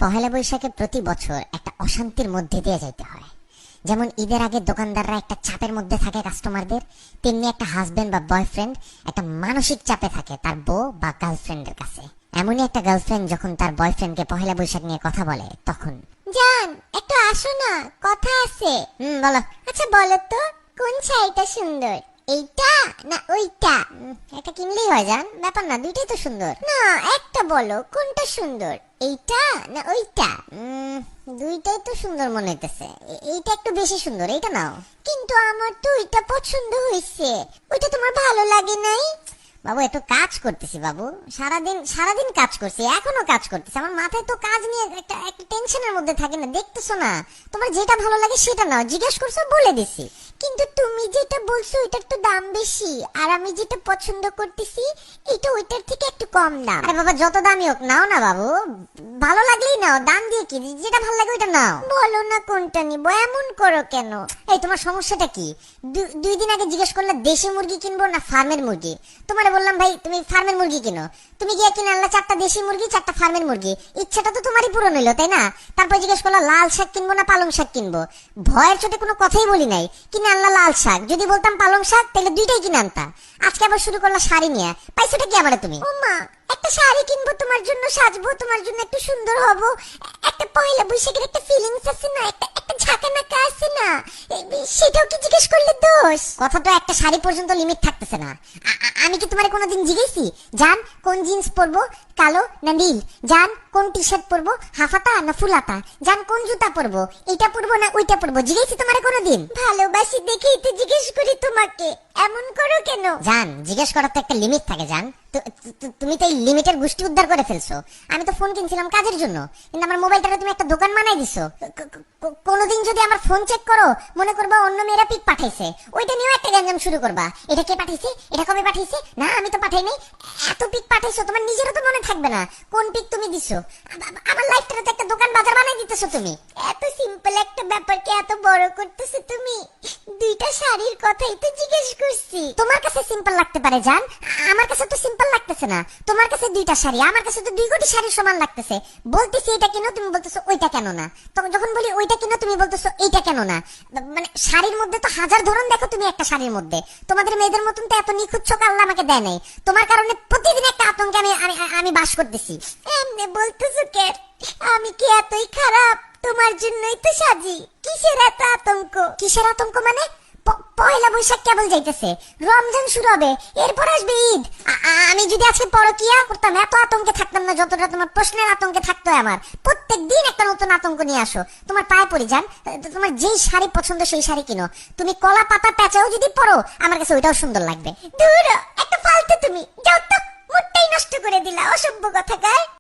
পহেলা বৈশাখে প্রতি বছর একটা অশান্তির মধ্যে দিয়ে যাইতে হয়। যেমন ঈদের আগে দোকানদাররা একটা চাপের মধ্যে থাকে কাস্টমারদের, তেমনি একটা হাজবেন্ড বা বয়ফ্রেন্ড একটা মানসিক চাপে থাকে তার বউ বা গার্লফ্রেন্ডের কাছে। এমনই একটা গার্লফ্রেন্ড যখন তার বয়ফ্রেন্ডকে পহেলা বৈশাখ নিয়ে কথা বলে তখন, জান একটু আসো না, কথা আছে। বলো। আচ্ছা বলো তো, কোন শাড়িটা সুন্দর, এইটা না ওইটা? একটা কিনলেই হয় জান, ব্যাপার না, দুইটাই তো সুন্দর। না একটা বলো, কোনটা সুন্দর, এইটা না ওইটা? দুইটাই তো সুন্দর মনে হইতেছে, এইটা একটু বেশি সুন্দর, এইটা নাও। কিন্তু আমার তো ওইটা পছন্দ হয়েছে, ওইটা তোমার ভালো লাগে নাই? বাবু একটু কাজ করতেছি বাবু, সারাদিন কাজ করছি, এখনো কাজ করতেছি, আমার মাথায় তো কাজ নিয়ে একটা টেনশনের মধ্যে থাকে না, দেখতেছো না? তোমার যেটা ভালো লাগে সেটা নাও, জিজ্ঞেস করছো বলে দিছি। কিন্তু তুমি যেটা বলছো ওইটার তো দাম বেশি, আর আমি যেটা পছন্দ করতেছি এটা ওইটার থেকে একটু কম দাম। আরে বাবা যত দামি হোক নাও না বাবু, ভালো লাগলেই নাও, দাম দিয়ে কি, যেটা ভালো লাগে ওইটা নাও। বলো না কোনটা নিবো, এমন করো কেন? এই তোমার সমস্যাটা কি? দুই দিন আগে জিজ্ঞেস করলে দেশি মুরগি কিনবো না ফার্মের মুরগি, তোমারে বললাম ভাই তুমি ফার্মের মুরগি কিনো, তুমি গিয়ে কিনে আনলা 4টা দেশি মুরগি 4টা ফার্মের মুরগি, ইচ্ছাটা তো তোমারই পূরণ হইলো তাই না? তারপর জিজ্ঞেস করলা লাল শাক কিনবো না পালং শাক কিনবো, ভয়ের চোটে কোনো কথাই বলি নাই, কিনে আনলা লাল শাক, যদি বলতাম পালং শাক তাহলে দুইটাই কিনে আনতা। আজকে আবার শুরু করলা শাড়ি নিয়ে, পাইছোটা কি আমারে তুমি? ও মা, একটা শাড়ি কিনবো তোমার জন্য, সাজবো তোমার জন্য, একটু সুন্দর হব, একটা পয়লা বৈশাখের একটা ফিলিংস আছে না, একটা ঝাঁকানাকা আছে না, সেটাও কি জিজ্ঞেস করলে দোষ? কথা তো একটা শাড়ি পর্যন্ত লিমিট থাকতেছে না। আমি কি তোমারে কোনোদিন জিজ্ঞেসি জান কোন জিন্স পরবো, কালো না নীল? জান কোন টি শার্ট পরবো, হাফাতা না ফুলাতা? জান কোন জুতা পরবো, এটা পরবো না ওইটা পরবো? জিজ্ঞেসি তোমারে কোনোদিন? ভালোবাসি দেখেই তো জিজ্ঞেস করি তোমাকে, এমন করো কেন? জান জিজ্ঞেস করার তো একটা লিমিট থাকে জান, তুমি তো এই লিমিটের গোষ্ঠী উদ্ধার করে ফেলছো। আমি তো ফোন কিনছিলাম কাজের জন্য, কিন্তু আমার মোবাইলটাকে তুমি একটা দোকান বানাই দিছো। কোনোদিন যদি আমার ফোন চেক করো মনে করবা অন্য মেয়েরা পিক পাঠাইছে, ওইটা নিয়েও একটা গ্যাঞ্জাম শুরু করবা, এটা কে পাঠাইছে, এটা কবে পাঠাইছে, না আমি তো পাঠাই নাই। এত পিক পাঠাইছো তোমার নিজেরও তো মনে থাকবে না কোন পিক তুমি দিছো। আমার লাইফটাতে তো একটা দোকান বাজার বানাই দিতেছো তুমি। এত সিম্পল একটা ব্যাপারকে এত বড় করতেছো তুমি। দুইটা শাড়ির কথাই তো জিজ্ঞেস করছি। তোমার কাছে সিম্পল লাগতে পারে জান, আমার কাছে তো সিম্পল লাগতেছে না। তোমার কাছে দুইটা শাড়ি, আমার কাছে তো 2 কোটি শাড়ির সমান লাগতেছে। বলতেছি এটা কেন, তুমি বলতেছো ওইটা কেন না। তখন যখন বলি ওইটা কেন, তুমি বলতেছো এইটা কেন না। মানে শাড়ির মধ্যে তো হাজার ধরন দেখো তুমি একটা শাড়ির মধ্যে। তোমাদের মেয়েদের মতন তো এত নিখুঁত চোখ আল্লাহ আমাকে দেয় নাই। তোমার কারণে প্রতিদিন একটা আতঙ্কে আমি বাস করতেছি। এমনি বলতেছো কে? আমি কি এতই খারাপ? তোমার জন্যই তো সাজি। কিসের এত আতঙ্ক? কিসের আতঙ্ক মানে? পয়লা বৈশাখ কেবল যাইতেছে, রমজান শুরু হবে, এরপর আসবে ঈদ। আমি যদি আজকে পরকিয়া করতাম এত আতঙ্কে থাকতাম না যতটা তোমার প্রশ্নের আতঙ্কে থাকতো আমার। প্রত্যেক দিন একটা নতুন আতঙ্ক নিয়ে আসো। তোমার পায়ে পড়ি যান, তোমার যেই শাড়ি পছন্দ সেই শাড়ি কিনো। তুমি কলা পাতা প্যাঁচাও যদি পরো আমার কাছে ওইটাও সুন্দর লাগবে। দূর, একটা ফালতু তুমি, যাও তো, মুডটাই নষ্ট করে দিলা, অসভ্য কথাকার।